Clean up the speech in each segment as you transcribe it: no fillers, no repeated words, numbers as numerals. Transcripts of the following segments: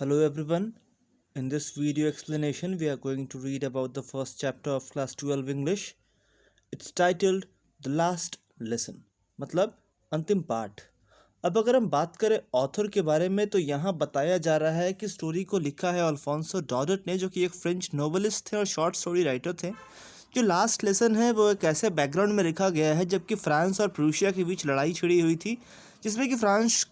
Hello everyone. In this video explanation, we are going to read about the first chapter of class 12 English. It's titled The Last Lesson, मतलब अंतिम पाठ। अब अगर हम बात करें ऑथर के बारे में तो यहाँ बताया जा रहा है कि स्टोरी को लिखा है अल्फोंसो डॉडट ने, जो कि एक फ्रेंच नोवेलिस्ट थे और शॉर्ट स्टोरी राइटर थे। जो लास्ट लेसन है वो एक ऐसे बैकग्राउंड में लिखा गया है जबकि फ्रांस और प्रूशिया के बीच लड़ाई छिड़ी हुई थी, जिसमें कि फ्रांस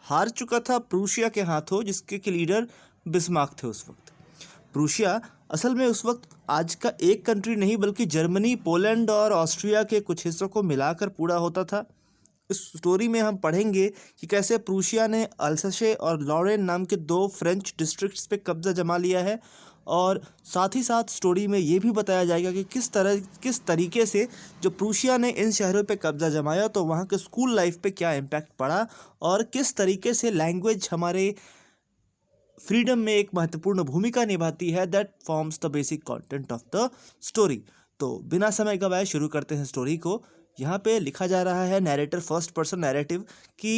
हार चुका था प्रूशिया के हाथों, जिसके के लीडर बिस्मार्क थे उस वक्त। प्रूशिया असल में उस वक्त आज का एक कंट्री नहीं बल्कि जर्मनी, पोलैंड और ऑस्ट्रिया के कुछ हिस्सों को मिलाकर पूरा होता था। इस स्टोरी में हम पढ़ेंगे कि कैसे प्रूशिया ने अल्सशे और लॉरेन नाम के दो फ्रेंच डिस्ट्रिक्ट्स पे कब्जा जमा लिया है, और साथ ही साथ स्टोरी में ये भी बताया जाएगा कि किस तरीके से जो प्रूशिया ने इन शहरों पे कब्जा जमाया तो वहाँ के स्कूल लाइफ पे क्या इम्पैक्ट पड़ा, और किस तरीके से लैंग्वेज हमारे फ्रीडम में एक महत्वपूर्ण भूमिका निभाती है। That forms the basic content of the story. तो बिना समय गवाए शुरू करते हैं स्टोरी को। यहाँ पे लिखा जा रहा है नैरेटर फर्स्ट पर्सन नैरेटिव कि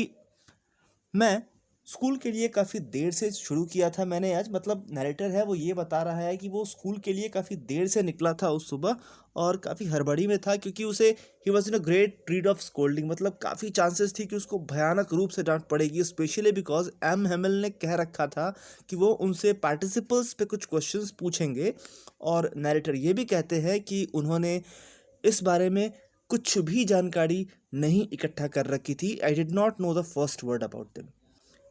मैं स्कूल के लिए काफ़ी देर से शुरू किया था मैंने आज, मतलब नैरेटर है वो ये बता रहा है कि वो स्कूल के लिए काफ़ी देर से निकला था उस सुबह और काफ़ी हड़बड़ी में था, क्योंकि उसे he was in a great read of scolding, मतलब काफ़ी चांसेस थी कि उसको भयानक रूप से डांट पड़ेगी, स्पेशली बिकॉज एम हेमिल ने कह रखा था कि वो उनसे पार्टिसिपल्स पे कुछ क्वेश्चंस पूछेंगे। और नैरेटर ये भी कहते हैं कि उन्होंने इस बारे में कुछ भी जानकारी नहीं इकट्ठा कर रखी थी। I did not know the first word about them.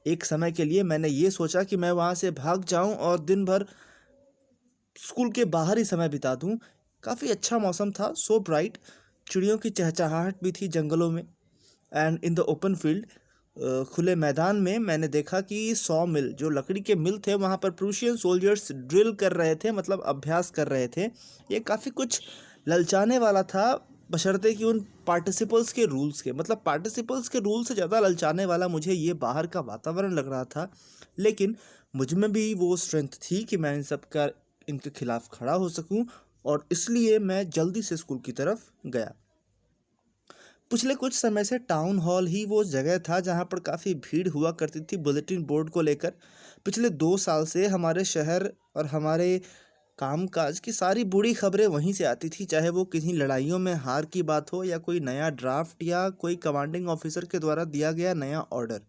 एक समय के लिए मैंने ये सोचा कि मैं वहाँ से भाग जाऊँ और दिन भर स्कूल के बाहर ही समय बिता दूँ। काफ़ी अच्छा मौसम था, सो ब्राइट, चिड़ियों की चहचहाहट भी थी जंगलों में। And in the open field, खुले मैदान में मैंने देखा कि सॉ मिल, जो लकड़ी के मिल थे, वहाँ पर प्रूशियन सोल्जर्स ड्रिल कर रहे थे, मतलब अभ्यास कर रहे थे। ये काफ़ी कुछ ललचाने वाला था, बशर्ते कि उन पार्टिसिपल्स के रूल्स के, मतलब पार्टिसिपल्स के रूल से ज़्यादा ललचाने वाला मुझे ये बाहर का वातावरण लग रहा था। लेकिन मुझ में भी वो स्ट्रेंथ थी कि मैं इन सब का इनके खिलाफ खड़ा हो सकूं, और इसलिए मैं जल्दी से स्कूल की तरफ गया। पिछले कुछ समय से टाउन हॉल ही वो जगह था जहाँ पर काफ़ी भीड़ हुआ करती थी बुलेटिन बोर्ड को लेकर। पिछले 2 साल से हमारे शहर और हमारे कामकाज की सारी बुरी खबरें वहीं से आती थी, चाहे वो किसी लड़ाइयों में हार की बात हो या कोई नया ड्राफ्ट या कोई कमांडिंग ऑफिसर के द्वारा दिया गया नया ऑर्डर।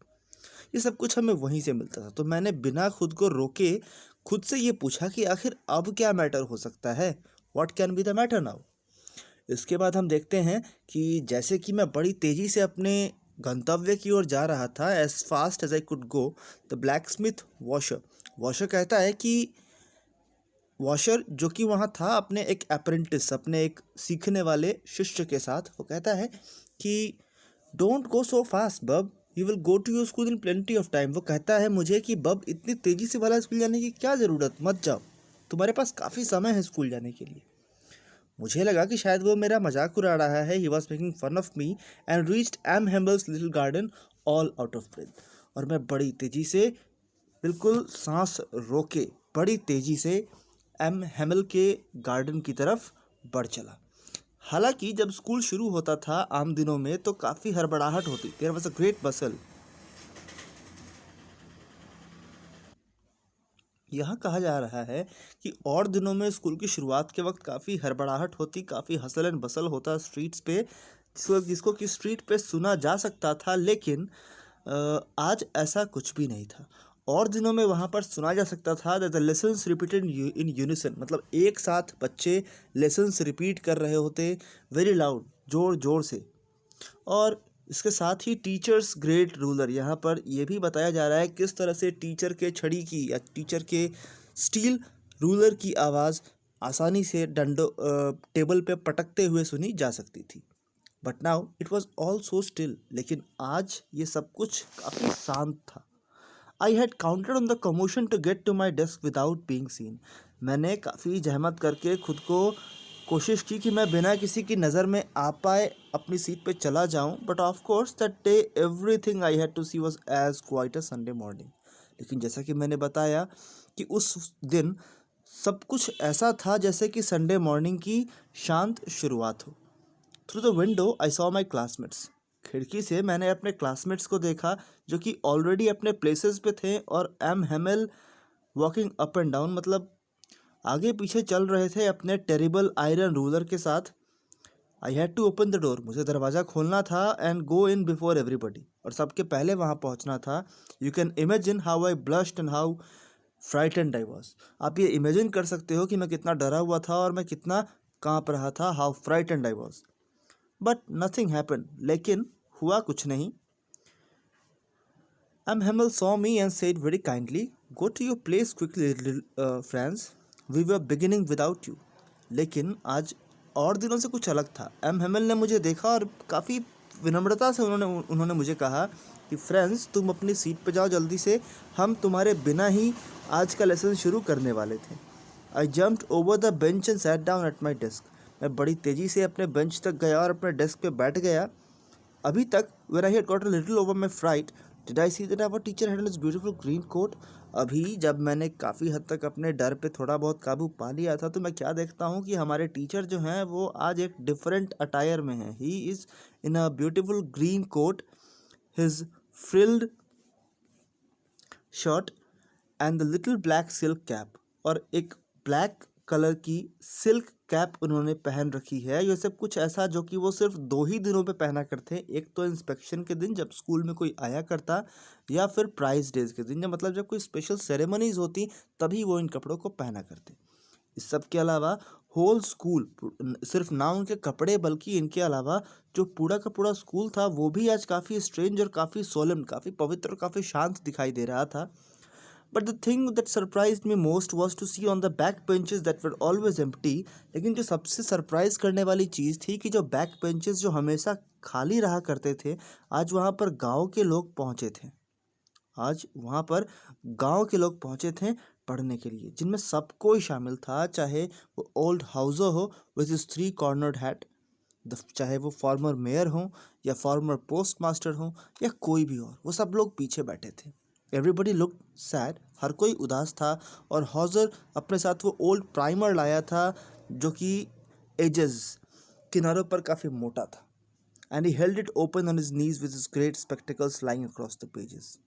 ये सब कुछ हमें वहीं से मिलता था। तो मैंने बिना खुद को रोके खुद से ये पूछा कि आखिर अब क्या मैटर हो सकता है, what can be the matter now. इसके बाद हम देखते हैं कि जैसे कि मैं बड़ी तेज़ी से अपने गंतव्य की ओर जा रहा था, as fast as I could go, the blacksmith Wachter Wachter कहता है कि वॉशर जो कि वहाँ था अपने एक अप्रेंटिस, अपने एक सीखने वाले शिष्य के साथ, वो कहता है कि don't go so fast bub, you will go to your school in plenty of time. वो कहता है मुझे कि बब, इतनी तेज़ी से वाला स्कूल जाने की क्या ज़रूरत, मत जाओ, तुम्हारे पास काफ़ी समय है स्कूल जाने के लिए। मुझे लगा कि शायद वो मेरा मजाक उड़ा रहा है। He was making fun of me and reached M Hamel's little garden all out of breath. और मैं बड़ी तेज़ी से, बिल्कुल सांस रोके, बड़ी तेज़ी से एम हेमल के गार्डन की तरफ बढ़ चला। हालांकि जब स्कूल शुरू होता था आम दिनों में तो काफ़ी हड़बड़ाहट होती, देयर वॉज अ ग्रेट बसल। यहाँ कहा जा रहा है कि और दिनों में स्कूल की शुरुआत के वक्त काफ़ी हड़बड़ाहट होती, काफ़ी हसल एंड बसल होता स्ट्रीट्स पे, जिसको कि स्ट्रीट पे सुना जा सकता था। लेकिन आज ऐसा कुछ भी नहीं था। और दिनों में वहाँ पर सुना जा सकता था that the lessons repeated in unison, मतलब एक साथ बच्चे लेसन्स रिपीट कर रहे होते, वेरी लाउड, ज़ोर ज़ोर से। और इसके साथ ही टीचर्स ग्रेट रूलर, यहाँ पर यह भी बताया जा रहा है किस तरह से टीचर के छड़ी की या टीचर के स्टील रूलर की आवाज़ आसानी से टेबल पे पटकते हुए सुनी जा सकती थी। But now it was all so still, लेकिन आज ये सब कुछ काफ़ी शांत था। I had counted on the commotion to get to my desk without being seen. मैंने काफ़ी जहमत करके खुद को कोशिश की कि मैं बिना किसी की नज़र में आ पाए अपनी सीट पे चला जाऊं, but of course that day everything I had to see was as quite a Sunday morning. लेकिन जैसा कि मैंने बताया कि उस दिन सब कुछ ऐसा था जैसे कि संडे मॉर्निंग की शांत शुरुआत हो। Through the window I saw my classmates. खिड़की से मैंने अपने क्लासमेट्स को देखा जो कि ऑलरेडी अपने प्लेसेस पे थे और M Hamel walking up and down, मतलब आगे पीछे चल रहे थे अपने टेरिबल आयरन रूलर के साथ। I had to open the door, मुझे दरवाज़ा खोलना था and go in before everybody, और सबके पहले वहाँ पहुँचना था। You can imagine how I blushed and how frightened I was. आप ये इमेजिन कर सकते हो कि मैं कितना डरा हुआ था और मैं कितना काँप रहा था। How frightened I was, but nothing happen, लेकिन हुआ कुछ नहीं। Hamill saw me and said very kindly, "Go to your place quickly, little Franz. We were beginning without you." लेकिन आज और दिनों से कुछ अलग था। हेमल ने मुझे देखा और काफ़ी विनम्रता से उन्होंने मुझे कहा कि फ्रेंड्स, तुम अपनी सीट पर जाओ जल्दी से, हम तुम्हारे बिना ही आज का लेसन शुरू करने वाले थे। आई jumped over the bench and sat down at my desk. मैं बड़ी तेज़ी से अपने बेंच तक गया और अपने डेस्क पे बैठ गया। अभी तक when I had got a little over my fright, did I see that our teacher had on his beautiful green coat? अभी जब मैंने काफ़ी हद तक अपने डर पे थोड़ा बहुत काबू पा लिया था, तो मैं क्या देखता हूँ कि हमारे टीचर जो हैं वो आज एक डिफरेंट अटायर में हैं। He is in a beautiful green coat, his frilled shirt and the little black silk cap, और एक ब्लैक कलर की सिल्क कैप उन्होंने पहन रखी है। ये सब कुछ ऐसा जो कि वो सिर्फ 2 ही दिनों पे पहना करते हैं, एक तो इंस्पेक्शन के दिन जब स्कूल में कोई आया करता, या फिर प्राइज डेज के दिन, मतलब जब कोई स्पेशल सेरेमनीज होती तभी वो इन कपड़ों को पहना करते। इस सब के अलावा होल स्कूल, सिर्फ ना उनके कपड़े बल्कि इनके अलावा जो पूरा का पूरा स्कूल था वो भी आज काफ़ी स्ट्रेंज और काफ़ी सोलम, काफ़ी पवित्र और काफ़ी शांत दिखाई दे रहा था। But the thing that surprised me most was to see on the back benches that were always empty. लेकिन जो सबसे सरप्राइज करने वाली चीज़ थी कि जो बैक बेंचेस जो हमेशा खाली रहा करते थे, आज वहाँ पर गांव के लोग पहुँचे थे। आज वहाँ पर गांव के लोग पहुँचे थे पढ़ने के लिए, जिनमें सब कोई शामिल था, चाहे वो ओल्ड हाउसर हो विथ इज 3 कॉर्नर्ड हैट, चाहे वो फॉर्मर मेयर हो या फॉर्मर पोस्ट मास्टर हो या कोई भी और, वो सब लोग पीछे बैठे थे। एवरीबडी लुक सैड, हर कोई उदास था, और हॉजर अपने साथ वो ओल्ड प्राइमर लाया था जो कि एजेस किनारों पर काफ़ी मोटा था, and he held it open on his knees with his great spectacles lying across the pages.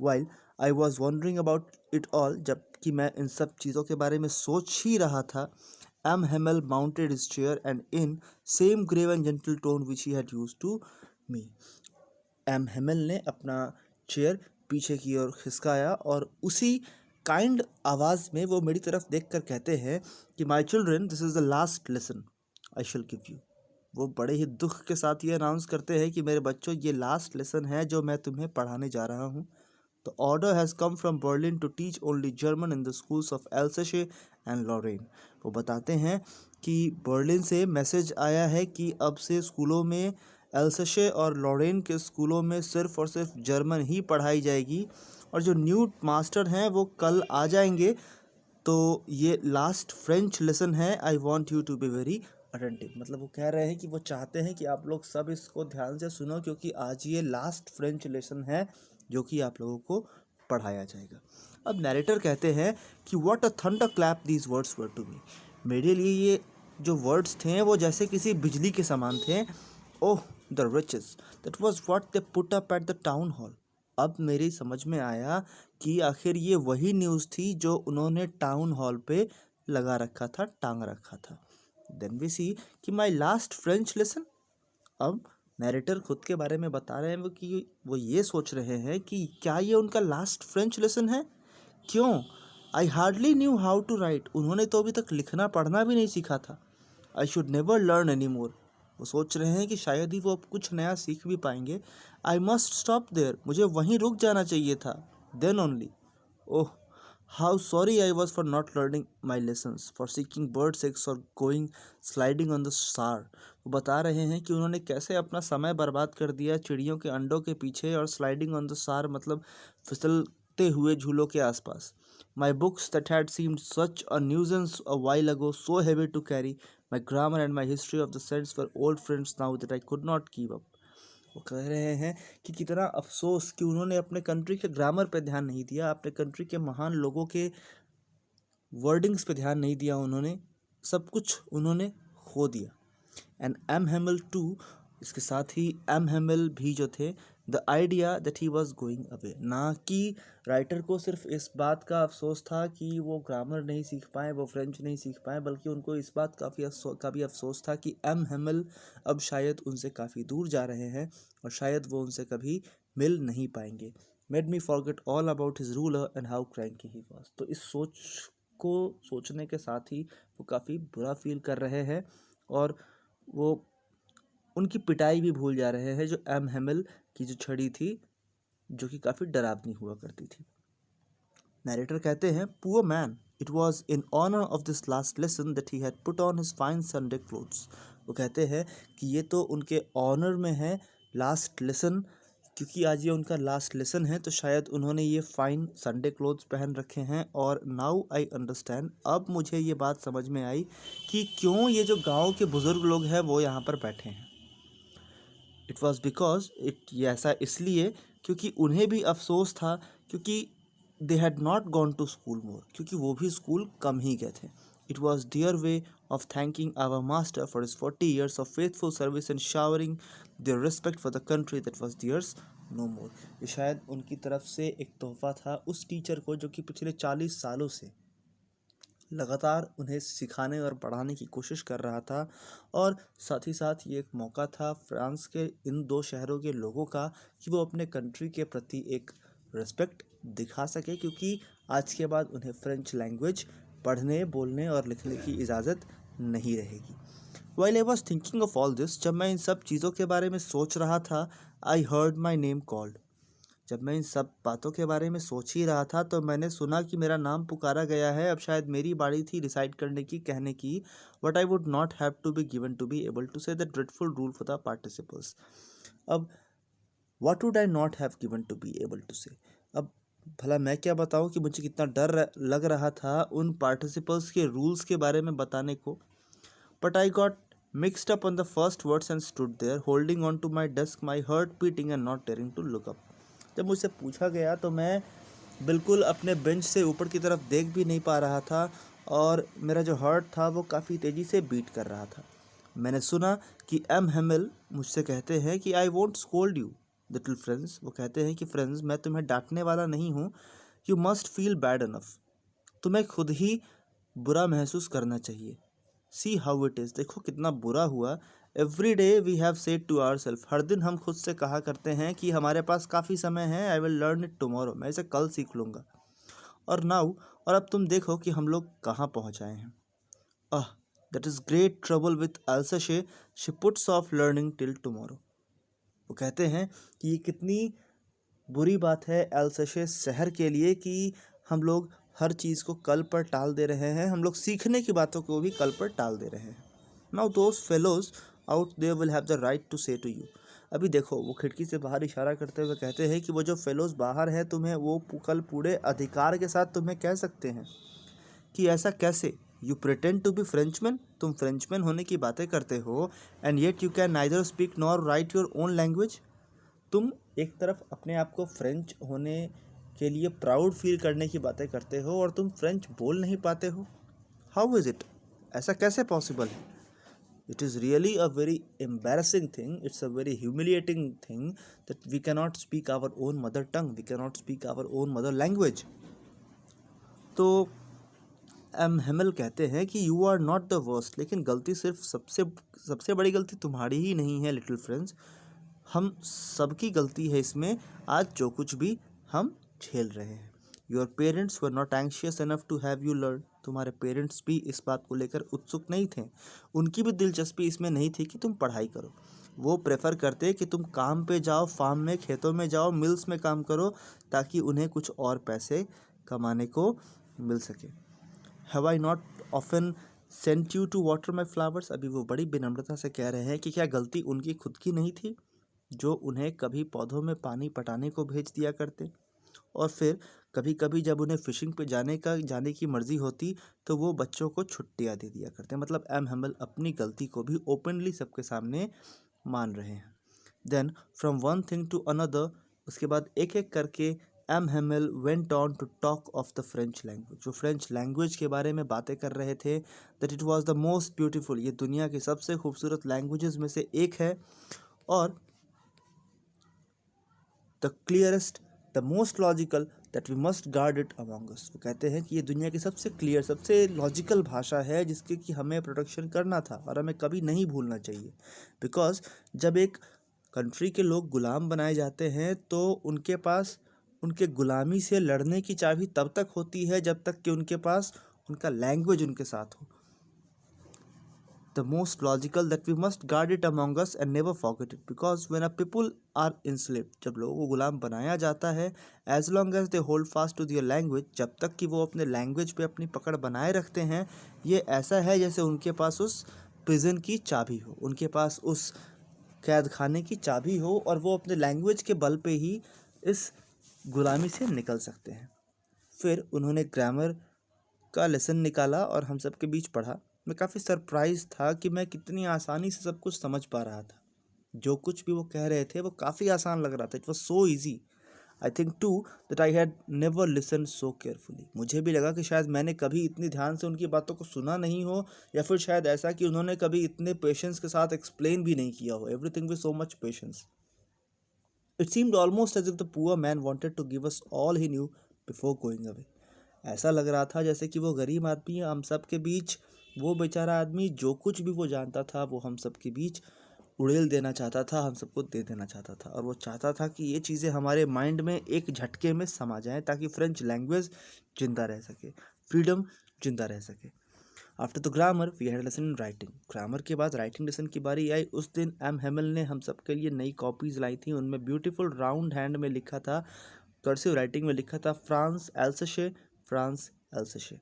While I was wondering about it all, जबकि मैं इन सब चीज़ों के बारे में सोच ही रहा था, M Hamel mounted his chair and in same grave and gentle tone which he had used to me. M Hamel ने अपना चेयर पीछे की ओर खिसकाया और उसी काइंड आवाज़ में वो मेरी तरफ देखकर कहते हैं कि my children, this is the last lesson I shell give you. वो बड़े ही दुख के साथ ये अनाउंस करते हैं कि मेरे बच्चों, ये लास्ट लेसन है जो मैं तुम्हें पढ़ाने जा रहा हूँ। The order has come from Berlin to teach only German in the schools of Alsace and Lorraine. वो बताते हैं कि बर्लिन से मैसेज आया है कि अब से स्कूलों में, एल्सेशे और लॉरेन के स्कूलों में सिर्फ और सिर्फ जर्मन ही पढ़ाई जाएगी, और जो न्यू मास्टर हैं वो कल आ जाएंगे। तो ये लास्ट फ्रेंच लेसन है, I want you to be very attentive. मतलब वो कह रहे हैं कि वो चाहते हैं कि आप लोग सब इसको ध्यान से सुनो, क्योंकि आज ये लास्ट फ्रेंच लेसन है जो कि आप लोगों को पढ़ाया जाएगा। अब नैरेटर कहते हैं कि what a thunderclap these words were to me. मेरे लिए ये जो वर्ड्स थे वो जैसे किसी बिजली के समान थे। Oh the wretches, that was what they put up at the town hall. अब मेरी समझ में आया कि आखिर ये वही न्यूज़ थी जो उन्होंने टाउन हॉल पे लगा रखा था, टांग रखा था। देन वी सी कि माई लास्ट फ्रेंच लेसन। अब नैरेटर खुद के बारे में बता रहे हैं वो कि वो ये सोच रहे हैं कि क्या ये उनका लास्ट फ्रेंच लेसन है। क्यों? I hardly knew how to write. उन्होंने तो अभी तक लिखना पढ़ना भी नहीं सीखा था। I should never learn any more. वो सोच रहे हैं कि शायद ही वो अब कुछ नया सीख भी पाएंगे। I must stop there. मुझे वहीं रुक जाना चाहिए था। Then only, oh how sorry I was for not learning my lessons, for seeking birds eggs और going sliding on the Saar. वो बता रहे हैं कि उन्होंने कैसे अपना समय बर्बाद कर दिया चिड़ियों के अंडों के पीछे, और स्लाइडिंग ऑन द सार मतलब फिसलते हुए झूलों के आसपास। My books that had seemed such a nuisance a while ago, so heavy to carry, my grammar and my history of the saints were old friends now that I could not keep up. वो कह रहे हैं कि कितना अफसोस कि उन्होंने अपने कंट्री के ग्रामर पे ध्यान नहीं दिया, अपने कंट्री के महान लोगों के वर्डिंग्स पे ध्यान नहीं दिया, उन्होंने सब कुछ उन्होंने खो दिया। एंड एम हेमल टू इसके साथ ही एम हेमिल भी जो थे, the idea that he was going away, ना कि राइटर को सिर्फ इस बात का अफसोस था कि वो ग्रामर नहीं सीख पाए, वो फ्रेंच नहीं सीख पाए, बल्कि उनको इस बात का भी अफसोस था कि एम हेमिल अब शायद उनसे काफ़ी दूर जा रहे हैं और शायद वो उनसे कभी मिल नहीं पाएंगे। Made me forget all about his ruler and how cranky he was. तो इस सोच को सोचने के साथ ही वो काफ़ी बुरा फील कर रहे हैं और वो उनकी पिटाई भी भूल जा रहे हैं, जो एम हेमिल की जो छड़ी थी, जो कि काफ़ी डरावनी हुआ करती थी। नरेटर कहते हैं, poor man, it was in honour of this last lesson that he had put on his fine Sunday clothes. वो कहते हैं कि ये तो उनके ऑनर में है लास्ट लेसन, क्योंकि आज ये उनका लास्ट लेसन है, तो शायद उन्होंने ये फाइन संडे क्लोथ्स पहन रखे हैं। और नाउ आई अंडरस्टैंड, अब मुझे ये बात समझ में आई कि क्यों ये जो गांव के बुज़ुर्ग लोग हैं वो यहाँ पर बैठे हैं। इट वॉज बिकॉज ये ऐसा इसलिए क्योंकि उन्हें भी अफसोस था, क्योंकि they had not gone to school more, क्योंकि वो भी स्कूल कम ही गए थे। It was their way of thanking our master for his 40 years of faithful service and showering their respect for the country that was theirs no more. ये शायद उनकी तरफ से एक तोहफा था उस टीचर को जो कि पिछले 40 सालों से लगातार उन्हें सिखाने और पढ़ाने की कोशिश कर रहा था। और साथ ही साथ ये एक मौका था फ्रांस के इन दो शहरों के लोगों का कि वो अपने कंट्री के प्रति एक रिस्पेक्ट दिखा सके, क्योंकि आज के बाद उन्हें फ्रेंच लैंग्वेज पढ़ने, बोलने और लिखने की इजाज़त नहीं रहेगी। While I was thinking of all this, जब मैं इन सब चीज़ों के बारे में सोच रहा था, I heard my name called। जब मैं इन सब बातों के बारे में सोच ही रहा था तो मैंने सुना कि मेरा नाम पुकारा गया है। अब शायद मेरी बारी थी डिसाइड करने की, कहने की, but I would not have to be given to be able to say the dreadful rule for the participles. अब what would I not have given to be able to say, अब भला मैं क्या बताऊं कि मुझे कितना डर लग रहा था उन पार्टिसिपल्स के रूल्स के बारे में बताने को। But I got mixed up on the first words and stood there holding on to my desk, my heart beating and not daring to look up। जब मुझसे पूछा गया तो मैं बिल्कुल अपने बेंच से ऊपर की तरफ देख भी नहीं पा रहा था और मेरा जो हार्ट था वो काफ़ी तेज़ी से बीट कर रहा था। मैंने सुना कि एम हेमिल मुझसे कहते हैं कि I won't scold you little friends. वो कहते हैं कि फ्रेंड्स, मैं तुम्हें डांटने वाला नहीं हूँ। You must feel bad enough, तुम्हें खुद ही बुरा महसूस करना चाहिए। सी हाउ इट इज़, देखो कितना बुरा हुआ। Every day we have said to our self, हर दिन हम खुद से कहा करते हैं कि हमारे पास काफ़ी समय है। I will learn it tomorrow, मैं इसे कल सीख लूँगा। और नाउ, और अब तुम देखो कि हम लोग कहाँ पहुँच आए हैं। Ah, that is great trouble with Alsace, she puts off learning till tomorrow. वो कहते हैं कि ये कितनी बुरी बात है एल्साशे शहर के लिए कि हम लोग हर चीज़ को कल पर टाल दे रहे हैं, हम लोग सीखने की बातों को भी कल पर टाल दे रहे हैं। Now those fellows out there will have the right to say to you. अभी देखो, वो खिड़की से बाहर इशारा करते हुए कहते हैं कि वो जो फेलोज बाहर हैं, तुम्हें वो कल पूरे अधिकार के साथ तुम्हें कह सकते हैं कि ऐसा कैसे। You pretend to be Frenchman, तुम फ्रेंचमैन होने की बातें करते हो, and yet you can neither speak nor write your own language. तुम एक तरफ अपने आप को फ्रेंच होने के लिए प्राउड फील करने की बातें करते हो और तुम फ्रेंच बोल नहीं पाते हो। हाउ इज़ इट, ऐसा कैसे पॉसिबल है। It is really a very embarrassing thing, it's a very humiliating thing that we cannot speak our own mother tongue, we cannot speak our own mother language. तो M Hamel कहते हैं कि you are not the worst, लेकिन गलती सिर्फ सबसे बड़ी गलती तुम्हारी ही नहीं है लिटिल फ्रेंड्स, हम सबकी गलती है इसमें, आज जो कुछ भी हम झेल रहे हैं। Your parents were not anxious enough to have you learn, तुम्हारे पेरेंट्स भी इस बात को लेकर उत्सुक नहीं थे, उनकी भी दिलचस्पी इसमें नहीं थी कि तुम पढ़ाई करो। वो प्रेफर करते कि तुम काम पे जाओ, फार्म में, खेतों में जाओ, मिल्स में काम करो, ताकि उन्हें कुछ और पैसे कमाने को मिल सके। Have I not often sent you to water my flowers, अभी वो बड़ी विनम्रता से कह रहे हैं कि क्या गलती उनकी खुद की नहीं थी जो उन्हें कभी पौधों में पानी पटाने को भेज दिया करते, और फिर कभी कभी जब उन्हें फिशिंग पे जाने की मर्जी होती तो वो बच्चों को छुट्टियां दे दिया करते। मतलब एम हेमल अपनी गलती को भी ओपनली सबके सामने मान रहे हैं। Then from one thing to another, उसके बाद एक एक करके M Hamel went on to talk of the French language, जो फ्रेंच लैंग्वेज के बारे में बातें कर रहे थे, that it was the most beautiful, ये दुनिया की सबसे खूबसूरत लैंग्वेजेस में से एक है। और the clearest, the most logical, that we must guard it among us. वो कहते हैं कि ये दुनिया की सबसे क्लियर, सबसे लॉजिकल भाषा है जिसके कि हमें प्रोटेक्शन करना था और हमें कभी नहीं भूलना चाहिए। बिकॉज जब एक कंट्री के लोग गुलाम बनाए जाते हैं तो उनके पास उनके गुलामी से लड़ने की चाबी तब तक होती है जब तक कि उनके पास उनका लैंग्वेज उनके साथ हो। The most logical, that we must guard it among us and never forget it, because when a people are enslaved, जब लोगों को गुलाम बनाया जाता है, as long as they hold fast to their language, जब तक कि वो अपने लैंग्वेज पे अपनी पकड़ बनाए रखते हैं, ये ऐसा है जैसे उनके पास उस प्रिजन की चाबी हो, उनके पास उस कैद खाने की चाबी हो और वो अपने लैंग्वेज के बल पे ही इस गुलामी से निकल सकते हैं। फिर उन्होंने ग्रामर का लेसन निकाला और हम सब के बीच पढ़ा। मैं काफ़ी सरप्राइज था कि मैं कितनी आसानी से सब कुछ समझ पा रहा था। जो कुछ भी वो कह रहे थे वो काफ़ी आसान लग रहा था। It was so easy. I think too that I had never listen so carefully. मुझे भी लगा कि शायद मैंने कभी इतनी ध्यान से उनकी बातों को सुना नहीं हो, या फिर शायद ऐसा कि उन्होंने कभी इतने पेशेंस के साथ एक्सप्लेन भी नहीं किया हो। Everything with so much patience. It seemed almost as if the poor man wanted to give us all he knew before going away. ऐसा लग रहा था जैसे कि वो गरीब आदमी हम सब के बीच, वो बेचारा आदमी जो कुछ भी वो जानता था वो हम सब के बीच उड़ेल देना चाहता था, हम सबको दे देना चाहता था। और वो चाहता था कि ये चीज़ें हमारे माइंड में एक झटके में समा जाएं ताकि फ्रेंच लैंग्वेज जिंदा रह सके, फ्रीडम जिंदा रह सके। After the grammar we had lesson in writing. Grammar के बाद राइटिंग लेसन की बारी आई। उस दिन एम हेमल ने हम सब के लिए नई कॉपीज़ लाई थी। उनमें ब्यूटीफुल राउंड हैंड में लिखा था, कर्सिव राइटिंग में लिखा था, France Alsace, France Alsace.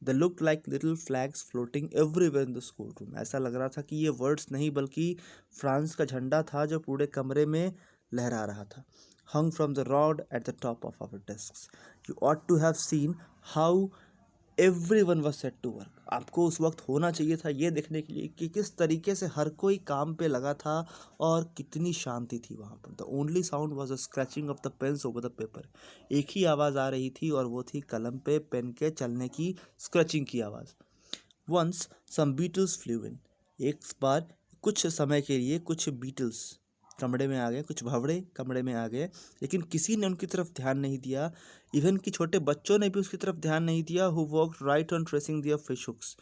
They looked like little flags floating everywhere in the school room. ऐसा लग रहा था कि ये वर्ड्स नहीं बल्कि फ्रांस का झंडा था जो पूरे कमरे में लहरा रहा था। Hung from the rod at the top of our desks. You ought to have seen how everyone was set to work. आपको उस वक्त होना चाहिए था ये देखने के लिए कि किस तरीके से हर कोई काम पे लगा था और कितनी शांति थी वहाँ पर। The only sound was the scratching of the pens over the paper. एक ही आवाज़ आ रही थी और वो थी कलम पे पेन के चलने की स्क्रैचिंग की आवाज़। वंस सम बीटल्स फ्लू इन। एक बार कुछ समय के लिए कुछ बीटल्स कमरे में आ गए, कुछ भंवरे कमरे में आ गए, लेकिन किसी ने उनकी तरफ ध्यान नहीं दिया। इवन कि छोटे बच्चों ने भी उसकी तरफ ध्यान नहीं दिया। Who worked right on tracing their fish hooks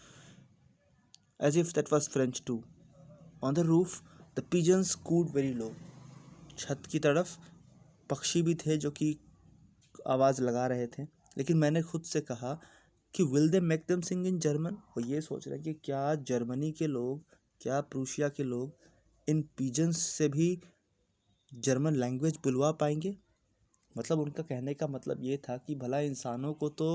as if that was French too. On the roof the pigeons cooed very low. छत की तरफ पक्षी भी थे जो कि आवाज़ लगा रहे थे। लेकिन मैंने खुद से कहा कि will they make them sing in German. वो ये सोच रहे कि क्या जर्मनी के लोग, क्या प्रूशिया के लोग इन पिजन्स से भी जर्मन लैंग्वेज बुलवा पाएंगे। मतलब उनका कहने का मतलब ये था कि भला इंसानों को तो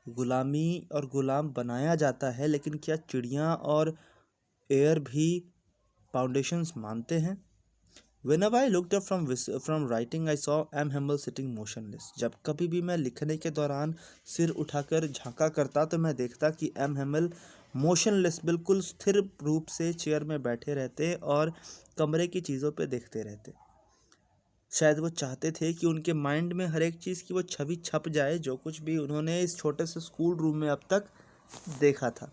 गुलामी और गुलाम बनाया जाता है, लेकिन क्या चिड़िया और एयर भी फाउंडेशंस मानते हैं। Whenever I looked up from writing, I saw M. Hamill sitting motionless. जब कभी भी मैं लिखने के दौरान सिर उठाकर झांका करता तो मैं देखता कि एम हेमल मोशनलेस, बिल्कुल स्थिर रूप से चेयर में बैठे रहते और कमरे की चीज़ों पे देखते रहते। शायद वो चाहते थे कि उनके माइंड में हर एक चीज़ की वो छवि छप जाए जो कुछ भी उन्होंने इस छोटे से स्कूल रूम में अब तक देखा था।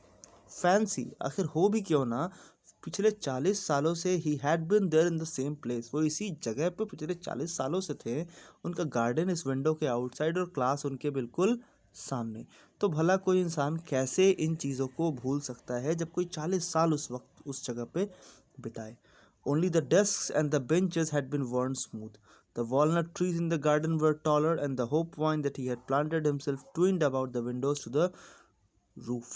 फैंसी आखिर हो भी क्यों ना, पिछले 40 सालों से he had been there in the same place. वो इसी जगह पे पिछले 40 सालों से थे। उनका गार्डन इस विंडो के आउटसाइड और क्लास उनके बिल्कुल सामने। तो भला कोई इंसान कैसे इन चीज़ों को भूल सकता है जब कोई 40 साल उस वक्त उस जगह पे बिताए। Only the desks and the benches had been worn smooth. The walnut trees in the garden were taller, and the hope vine that he had planted himself twined about the windows to the roof.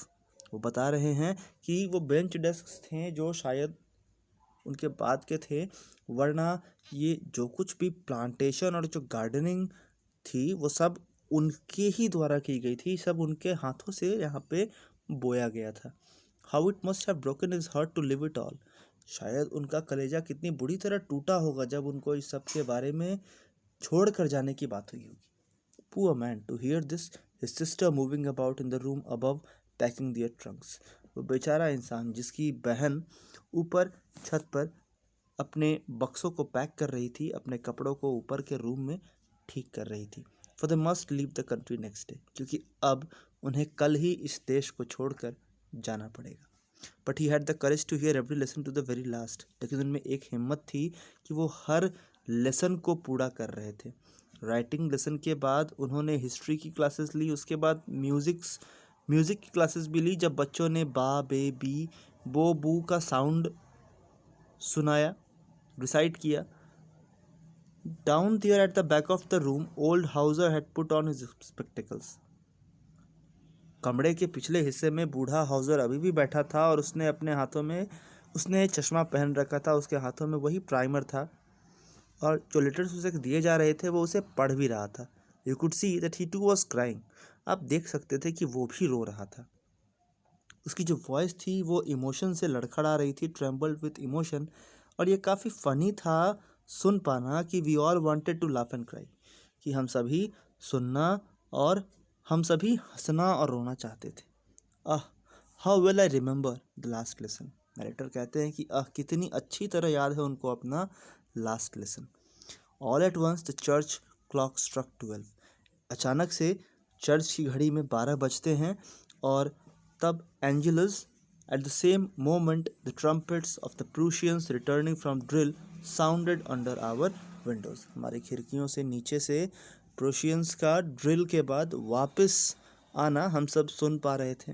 वो बता रहे हैं कि वो bench desk थे जो शायद उनके बाद के थे, वरना ये जो कुछ भी प्लांटेशन और जो गार्डनिंग थी वो सब उनके ही द्वारा की गई थी, सब उनके हाथों से यहाँ पे बोया गया था। How it must have broken his heart to leave it all. शायद उनका कलेजा कितनी बुरी तरह टूटा होगा जब उनको इस सब के बारे में छोड़ कर जाने की बात हुई होगी। Poor man to hear this, his sister moving about in the room above packing their trunks. वो बेचारा इंसान जिसकी बहन ऊपर छत पर अपने बक्सों को पैक कर रही थी, अपने कपड़ों को ऊपर के रूम में ठीक कर रही थी। For they must leave the country next day, क्योंकि अब उन्हें कल ही इस देश को छोड़कर जाना पड़ेगा। But he had the courage to hear every lesson to the very last. लेकिन उनमें एक हिम्मत थी कि वो हर लेसन को पूरा कर रहे थे। राइटिंग लेसन के बाद उन्होंने हिस्ट्री की क्लासेस ली, उसके बाद म्यूज़िक की क्लासेस भी ली, जब बच्चों ने बा बे बी बो बू का साउंड सुनाया, रिसाइट किया। Down there at the back of the room old Hauser had put on his spectacles. कमरे के पिछले हिस्से में बूढ़ा हाउसर अभी भी बैठा था और उसने अपने हाथों में उसने चश्मा पहन रखा था, उसके हाथों में वही प्राइमर था और जो लेटर्स उसे दिए जा रहे थे वो उसे पढ़ भी रहा था। You could see that he too was crying. आप देख सकते थे कि वो भी रो रहा था। उसकी जो वॉइस थी वो इमोशन से लड़खड़ा रही थी, ट्रेम्बल्ड विथ इमोशन। और ये काफ़ी फ़नी था सुन पाना कि we all wanted to laugh and cry, कि हम सभी सुनना और हम सभी हंसना और रोना चाहते थे। How well I remember the last lesson. Narrator कहते हैं कि कितनी अच्छी तरह याद है उनको अपना last lesson. All at once the church clock struck 12। अचानक से चर्च की घड़ी में 12 बजते हैं और तब Angelus at the same moment the trumpets of the Prussians returning from drill sounded under our windows. हमारी खिड़कियों से नीचे से प्रूशियंस का ड्रिल के बाद वापस आना हम सब सुन पा रहे थे।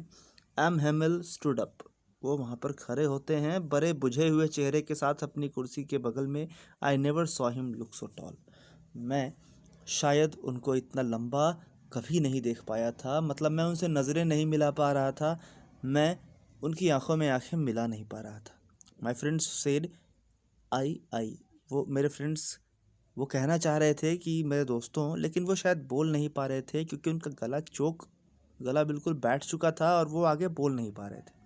M Hamel stood up. वो वहाँ पर खड़े होते हैं बड़े बुझे हुए चेहरे के साथ अपनी कुर्सी के बगल में। I never saw him look so tall. मैं शायद उनको इतना लंबा कभी नहीं देख पाया था, मतलब मैं उनसे नज़रें नहीं मिला पा रहा था, मैं उनकी आंखों में आंखें मिला नहीं पा रहा था। My friends said I. वो मेरे फ्रेंड्स वो कहना चाह रहे थे कि मेरे दोस्तों, लेकिन वो शायद बोल नहीं पा रहे थे क्योंकि उनका गला बिल्कुल बैठ चुका था और वो आगे बोल नहीं पा रहे थे।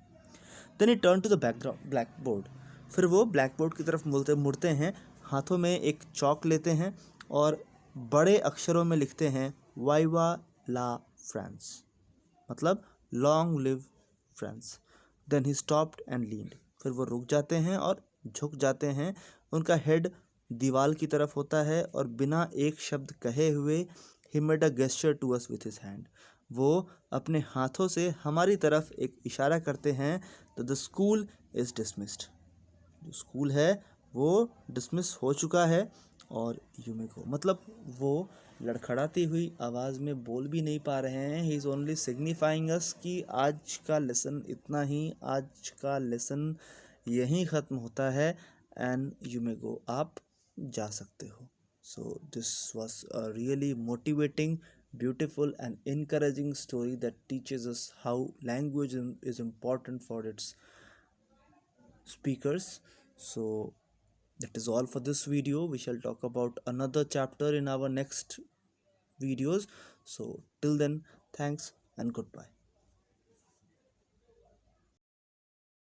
Then he turn to the background blackboard. फिर वो ब्लैक बोर्ड की तरफ मुड़ते हैं, हाथों में एक चौक लेते हैं और बड़े अक्षरों में लिखते हैं वाइवा ला फ्रांस, मतलब long live France. Then he stopped and leaned. फिर वो रुक जाते हैं और झुक जाते हैं। उनका हेड दीवार की तरफ होता है और बिना एक शब्द कहे हुए he made a gesture to us with his hand. वो अपने हाथों से हमारी तरफ एक इशारा करते हैं तो द स्कूल इज़ डिसमिस्ड। जो स्कूल है वो डिसमिस हो चुका है। और यू मे गो, मतलब वो लड़खड़ाती हुई आवाज़ में बोल भी नहीं पा रहे हैं। ही इज़ ओनली सिग्निफाइंग अस कि आज का लेसन इतना ही, आज का लेसन यहीं ख़त्म होता है एंड यू मे गो, आप जा सकते हो। So this was a really motivating, beautiful and encouraging story that teaches us how language is important for its speakers. So that is all for this video. We shall talk about another chapter in our next videos. So till then, thanks and goodbye.